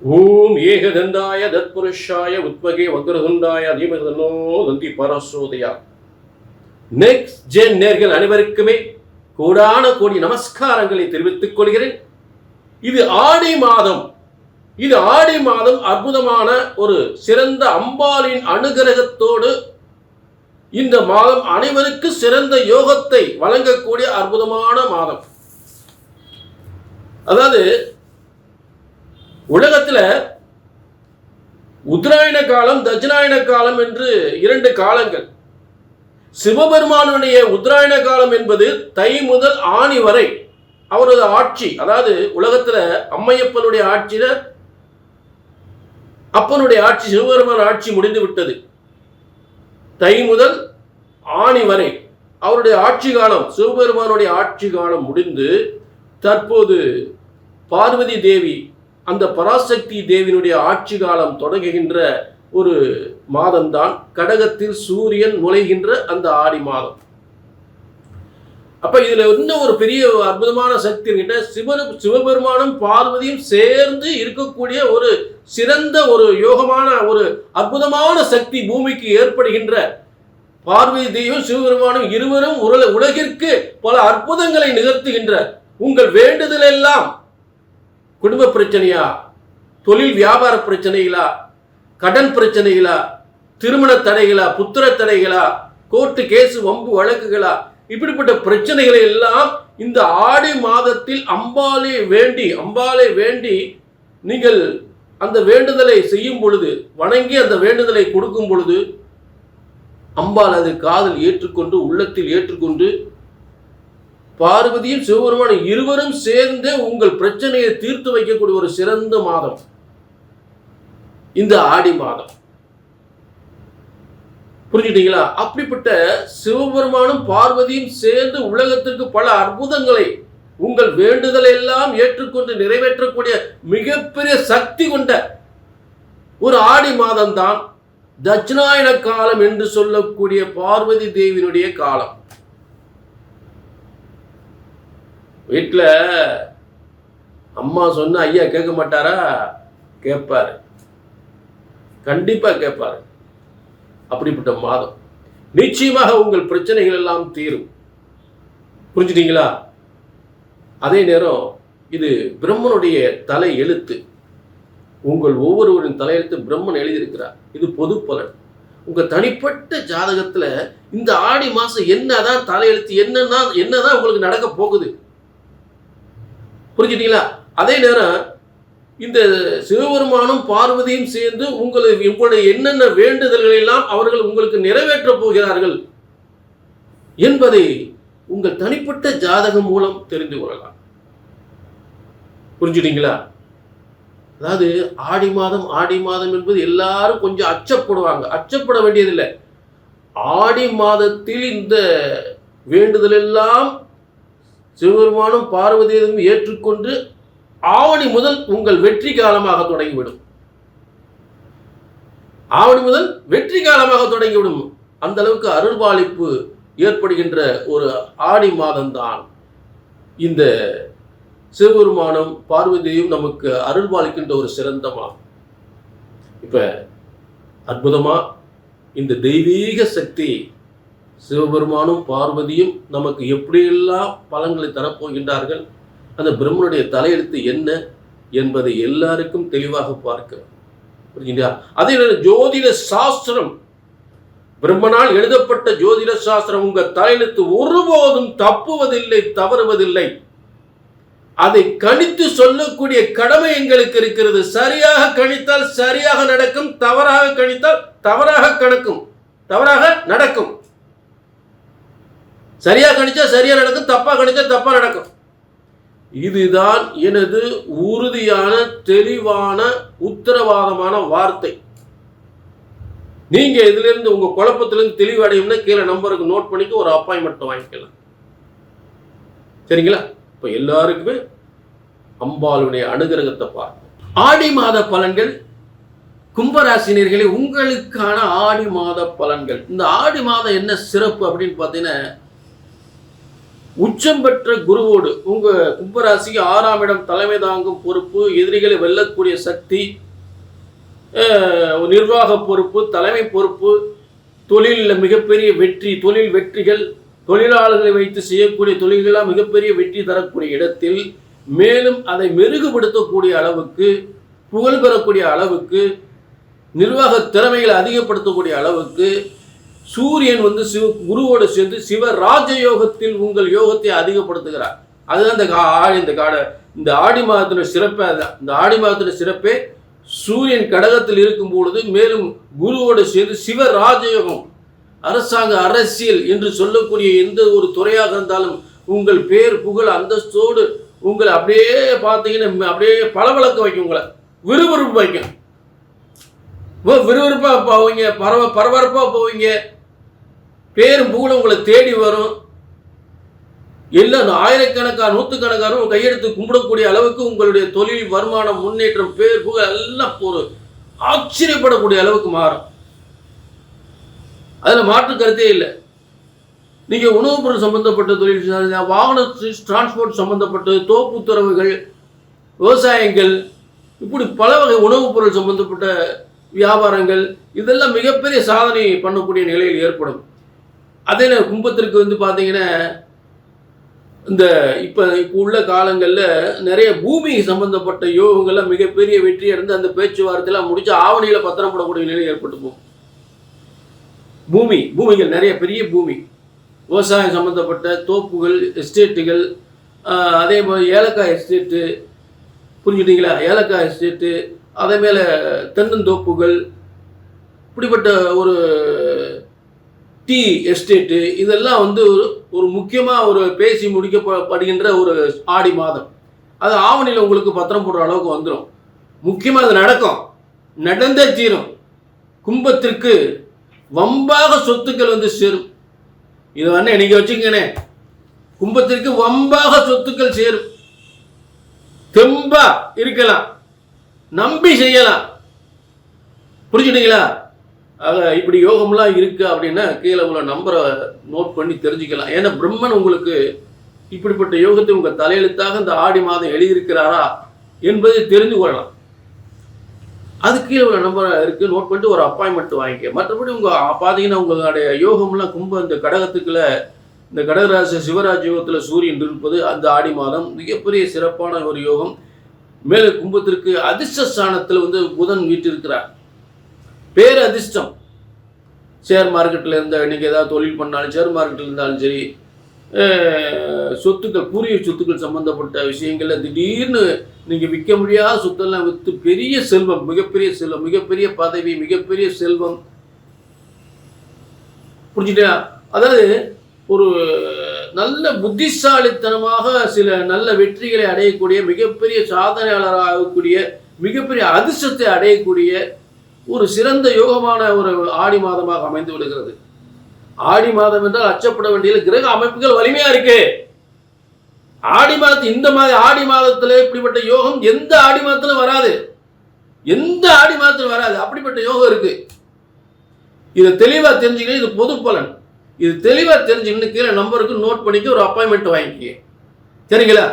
ஓம் ஏகதந்தாய தத்புருஷாய உத்மகே வக்ரதுண்டாய தீமதனோ தந்தி பரசோதயா. Next gen நேர்கள் அனைவருக்குமே கோடான கோடி நமஸ்காரங்களை தெரிவித்துக் கொள்கிறேன். இது ஆடி மாதம். இது ஆடி மாதம் அற்புதமான ஒரு சிறந்த அம்பாளின் அனுகிரகத்தோடு இந்த மாதம் அனைவருக்கு சிறந்த யோகத்தை வழங்கக்கூடிய அற்புதமான மாதம். அதாவது உலகத்தில் உத்தராயண காலம், தட்சிணாயன காலம் என்று இரண்டு காலங்கள். சிவபெருமானுடைய உத்தராயண காலம் என்பது தை முதல் ஆணி வரை அவரது ஆட்சி. அதாவது உலகத்தில் அம்மையப்பனுடைய ஆட்சியில அப்பனுடைய ஆட்சி, சிவபெருமான ஆட்சி முடிந்து விட்டது. தை முதல் ஆணி வரை அவருடைய ஆட்சி காலம், சிவபெருமானுடைய ஆட்சி காலம் முடிந்து தற்போது பார்வதி தேவி, அந்த பராசக்தி தேவியினுடைய ஆட்சி காலம் தொடங்குகின்ற ஒரு மாதம்தான் கடகத்தில் சூரியன் நுழைகின்ற அந்த ஆடி மாதம். அப்ப இதுல இன்னும் ஒரு பெரிய அற்புதமான சக்தி கிட்ட சிவபெருமானும் பார்வதியும் சேர்ந்து இருக்கக்கூடிய ஒரு சிறந்த ஒரு யோகமான ஒரு அற்புதமான சக்தி பூமிக்கு ஏற்படுகின்ற பார்வதி தேவியும் சிவபெருமானும் இருவரும் உலகிற்கு பல அற்புதங்களை நிகழ்த்துகின்ற உங்கள் வேண்டுதல் எல்லாம் குடும்ப பிரச்சனையா, தொழில் வியாபார பிரச்சனைகளா, கடன் பிரச்சனைகளா, திருமண தடைகளா, புத்திர தடைகளா, கோர்ட்டு கேஸ் வம்பு வழக்குகளா, இப்படிப்பட்ட பிரச்சனைகளை எல்லாம் இந்த ஆடி மாதத்தில் அம்பாளை வேண்டி நீங்கள் அந்த வேண்டுதலை செய்யும் பொழுது, வணங்கி அந்த வேண்டுதலை கொடுக்கும் பொழுது அம்பாள் அது காதில் ஏற்றுக்கொண்டு, உள்ளத்தில் ஏற்றுக்கொண்டு பார்வதியும் சிவபெருமானும் இருவரும் சேர்ந்து உங்கள் பிரச்சனையை தீர்த்து வைக்கக்கூடிய ஒரு சிறந்த மாதம் இந்த ஆடி மாதம். புரிஞ்சுட்டீங்களா? அப்படிப்பட்ட சிவபெருமானும் பார்வதியும் சேர்ந்து உலகத்திற்கு பல அற்புதங்களை, உங்கள் வேண்டுதலை எல்லாம் ஏற்றுக்கொண்டு நிறைவேற்றக்கூடிய மிகப்பெரிய சக்தி கொண்ட ஒரு ஆடி மாதம் தான் தட்சிணாயன காலம் என்று சொல்லக்கூடிய பார்வதி தேவியினுடைய காலம். வீட்டில் அம்மா சொன்ன ஐயா கேட்க மாட்டாரா? கேட்பாரு, கண்டிப்பா கேட்பாரு. அப்படிப்பட்ட மாதம். நிச்சயமாக உங்கள் பிரச்சனைகள் எல்லாம் தீரும். புரிஞ்சுட்டீங்களா? அதே நேரம் இது பிரம்மனுடைய தலை எழுத்து. உங்கள் ஒவ்வொருவரின் தலையெழுத்து பிரம்மன் எழுதியிருக்கிறார். இது பொது பலன். உங்க தனிப்பட்ட ஜாதகத்துல இந்த ஆடி மாசம் என்னதான் தலையெழுத்து, என்னதான் உங்களுக்கு நடக்க போகுது. புரிஞ்சுட்டீங்களா? அதே நேரம் இந்த சிவபெருமானும் பார்வதியும் சேர்ந்து உங்களுடைய என்னென்ன வேண்டுதல்கள் எல்லாம் அவர்கள் உங்களுக்கு நிறைவேற்ற போகிறார்கள் என்பதை உங்கள் தனிப்பட்ட ஜாதகம் மூலம் தெரிந்து கொள்ளலாம். புரிஞ்சுட்டீங்களா? அதாவது ஆடி மாதம் என்பது எல்லாரும் கொஞ்சம் அச்சப்படுவாங்க. அச்சப்பட வேண்டியதில்லை. ஆடி மாதத்தில் இந்த வேண்டுதல் எல்லாம் சிவபெருமானும் பார்வதியும் ஏற்றுக்கொண்டு ஆவணி முதல் உங்கள் வெற்றி காலமாக தொடங்கிவிடும். ஆவணி முதல் வெற்றி காலமாக தொடங்கிவிடும். அந்த அளவுக்கு அருள்பாலிப்பு ஏற்படுகின்ற ஒரு ஆடி மாதம்தான் இந்த சிவபெருமானும் பார்வதியும் நமக்கு அருள்பாலிக்கின்ற ஒரு சிறந்த மாதம். இப்ப அற்புதமா இந்த தெய்வீக சக்தி சிவபெருமானும் பார்வதியும் நமக்கு எப்படியெல்லாம் பலன்களை தரப்போகின்றார்கள், அந்த பிரம்மனுடைய தலையெழுத்து என்ன என்பதை எல்லாருக்கும் தெளிவாக பார்க்கிறோம். புரியுங்களா? அதே ஜோதிட சாஸ்திரம், பிரம்மனால் எழுதப்பட்ட ஜோதிட சாஸ்திரம் உங்க தலையெழுத்து ஒருபோதும் தப்புவதில்லை, தவறுவதில்லை. அதை கணித்து சொல்லக்கூடிய கடமை எங்களுக்கு இருக்கிறது. சரியாக கணித்தால் சரியாக நடக்கும், தவறாக கணித்தால் தவறாக நடக்கும். சரியா கணிச்சா சரியா நடக்கும், தப்பா கணிச்சா தப்பா நடக்கும். இதுதான் எனது உறுதியான தெளிவான உத்தரவாதமான வார்த்தை. நீங்க இதுல இருந்து உங்க குழப்பத்திலிருந்து தெளிவடையும்னா கீழே நம்பருக்கு நோட் பண்ணிட்டு ஒரு அப்பாயின்மெண்ட் வாங்கிக்கலாம். சரிங்களா? இப்ப எல்லாருக்குமே அம்பாளுடைய அனுகிரகத்தை பார்ப்போம். ஆடி மாத பலன்கள். கும்பராசினியர்களே, உங்களுக்கான ஆடி மாத பலன்கள். இந்த ஆடி மாதம் என்ன சிறப்பு அப்படின்னு பார்த்தீங்கன்னா, உச்சம் பெற்ற குருவோடு உங்க கும்பராசிக்கு 6ஆம் இடம் தலைமை தாங்கும் பொறுப்பு, எதிரிகளை வெல்லக்கூடிய சக்தி, நிர்வாக பொறுப்பு, தலைமை பொறுப்பு, தொழிலில் மிகப்பெரிய வெற்றி, தொழில் வெற்றிகள், தொழிலாளர்களை வைத்து செய்யக்கூடிய தொழில்களாக மிகப்பெரிய வெற்றி தரக்கூடிய இடத்தில், மேலும் அதை மெருகுபடுத்தக்கூடிய அளவுக்கு, புகழ் பெறக்கூடிய அளவுக்கு, நிர்வாக திறமைகளை அதிகப்படுத்தக்கூடிய அளவுக்கு சூரியன் வந்து குருவோடு சேர்ந்து சிவ ராஜயோகத்தில் உங்கள் யோகத்தை அதிகப்படுத்துகிறார். அதுதான் இந்த ஆடி மாதத்தின சிறப்பே. அதுதான் இந்த ஆடி மாதத்தின சிறப்பே. சூரியன் கடகத்தில் இருக்கும் பொழுது மேலும் குருவோடு சேர்ந்து சிவ ராஜயோகம், அரசாங்க, அரசியல் என்று சொல்லக்கூடிய எந்த ஒரு துறையாக இருந்தாலும் உங்கள் பேர் புகழ் அந்தஸ்தோடு உங்களை அப்படியே பார்த்தீங்கன்னா அப்படியே பளபளக்க வைக்கும், உங்களை விறுவிறுப்பு வைக்கும். விறுவிறுப்பாக போவீங்க, பரபரப்பாக போவீங்க, பேரும் புகழும் உங்களை தேடி வரும். எல்லாம் ஆயிரக்கணக்கான நூற்றுக்கணக்கான கையெடுத்து கும்பிடக்கூடிய அளவுக்கு உங்களுடைய தொழில், வருமானம், முன்னேற்றம், பேர் புகழ் எல்லாம் ஒரு ஆச்சரியப்படக்கூடிய அளவுக்கு மாறும். அதில் மாற்று கருத்தே இல்லை. நீங்கள் உணவுப் பொருள் சம்பந்தப்பட்ட தொழில், வாகன டிரான்ஸ்போர்ட் சம்பந்தப்பட்ட தோப்புத்துறவுகள், விவசாயங்கள், இப்படி பல வகை உணவுப் பொருள் சம்பந்தப்பட்ட வியாபாரங்கள், இதெல்லாம் மிகப்பெரிய சாதனை பண்ணக்கூடிய நிலையில் ஏற்படும். அதே கும்பத்திற்கு வந்து பார்த்தீங்கன்னா இந்த இப்போ உள்ள காலங்களில் நிறைய பூமி சம்பந்தப்பட்ட யோகங்கள்லாம் மிகப்பெரிய வெற்றி அடைந்து அந்த பேச்சுவார்த்தையெல்லாம் முடிச்சு ஆவணியில் பத்திரம் போடக்கூடிய நிலை ஏற்பட்டு போகும். பூமிகள் நிறைய பெரிய பூமி, விவசாயம் சம்பந்தப்பட்ட தோப்புகள், எஸ்டேட்டுகள், அதே மாதிரி ஏலக்காய் எஸ்டேட்டு, புரிஞ்சுட்டீங்களா? ஏலக்காய் எஸ்டேட்டு, அதே மேலே தென்னந்தோப்புகள், இப்படிப்பட்ட ஒரு டீ எஸ்டேட்டு, இதெல்லாம் வந்து ஒரு முக்கியமாக ஒரு பேசி முடிக்கப்படுகின்ற ஒரு ஆடி மாதம். அது ஆவணியில் உங்களுக்கு பத்திரம் போடுற அளவுக்கு வந்துடும். முக்கியமாக அது நடக்கும், நடந்தே தீரும். கும்பத்திற்கு வம்பாக சொத்துக்கள் வந்து சேரும். இது வேணா இன்னைக்கு வச்சுக்கங்கண்ணே, கும்பத்திற்கு வம்பாக சொத்துக்கள் சேரும். தெம்பா இருக்கலாம், நம்பி செய்யலாம். புரிஞ்சுட்டீங்களா? ஆக இப்படி யோகம்லாம் இருக்கு அப்படின்னா கீழே உள்ள நம்பரை நோட் பண்ணி தெரிஞ்சுக்கலாம். ஏன்னா பிரம்மன் உங்களுக்கு இப்படிப்பட்ட யோகத்தை உங்கள் தலையெழுத்தாக இந்த ஆடி மாதம் எழுதியிருக்கிறாரா என்பதை தெரிந்து கொள்ளலாம். அது கீழே உள்ள நம்பர் இருக்குது, நோட் பண்ணிட்டு ஒரு அப்பாயின்மெண்ட் வாங்கிக்க. மற்றபடி உங்கள் பார்த்தீங்கன்னா உங்களுடைய யோகம்லாம் கும்ப இந்த கடகத்துக்குள்ள, இந்த கடகராசி சிவராஜ் யோகத்தில் சூரியன் இருப்பது அந்த ஆடி மாதம் மிகப்பெரிய சிறப்பான ஒரு யோகம். மேலே கும்பத்திற்கு அதிர்ஷ்ட ஸ்தானத்தில் வந்து புதன் வீட்டிருக்கிறார். பேர் அதிர்ஷ்டம். ஷேர் மார்க்கெட்டில் இருந்தால் நீங்கள் ஏதாவது தொழில் பண்ணாலும், ஷேர் மார்க்கெட்டில் இருந்தாலும் சரி, சொத்துக்கள், பூர்வீக சொத்துக்கள் சம்பந்தப்பட்ட விஷயங்களில் திடீர்னு நீங்கள் விற்க முடியாத சொத்தெல்லாம் விற்று பெரிய செல்வம், மிகப்பெரிய செல்வம், மிகப்பெரிய பதவி, மிகப்பெரிய செல்வம். புரிஞ்சுட்டா? அதாவது ஒரு நல்ல புத்திசாலித்தனமாக சில நல்ல வெற்றிகளை அடையக்கூடிய, மிகப்பெரிய சாதனையாளராகக்கூடிய, மிகப்பெரிய அதிர்ஷ்டத்தை அடையக்கூடிய ஒரு சிறந்த யோகமான ஒரு ஆடி மாதமாக அமைந்து விடுகிறது. ஆடி மாதம் என்றால் அச்சப்பட வேண்டிய கிரக அமைப்புகள் வலிமையா இருக்கு. ஆடி மாதத்து இந்த மாதிரி ஆடி மாதத்துல இப்படிப்பட்ட யோகம் எந்த ஆடி மாதத்துல வராது, எந்த ஆடி மாதத்துல வராது. அப்படிப்பட்ட யோகம் இருக்கு. இதை தெளிவா தெரிஞ்சுக்கணும். இது பொது பலன். இது தெளிவா தெரிஞ்சுக்கணும். கீழே நம்பருக்கு நோட் பண்ணிக்க, ஒரு அப்பாயின்மெண்ட் வாங்கிக்க. சரிங்களா?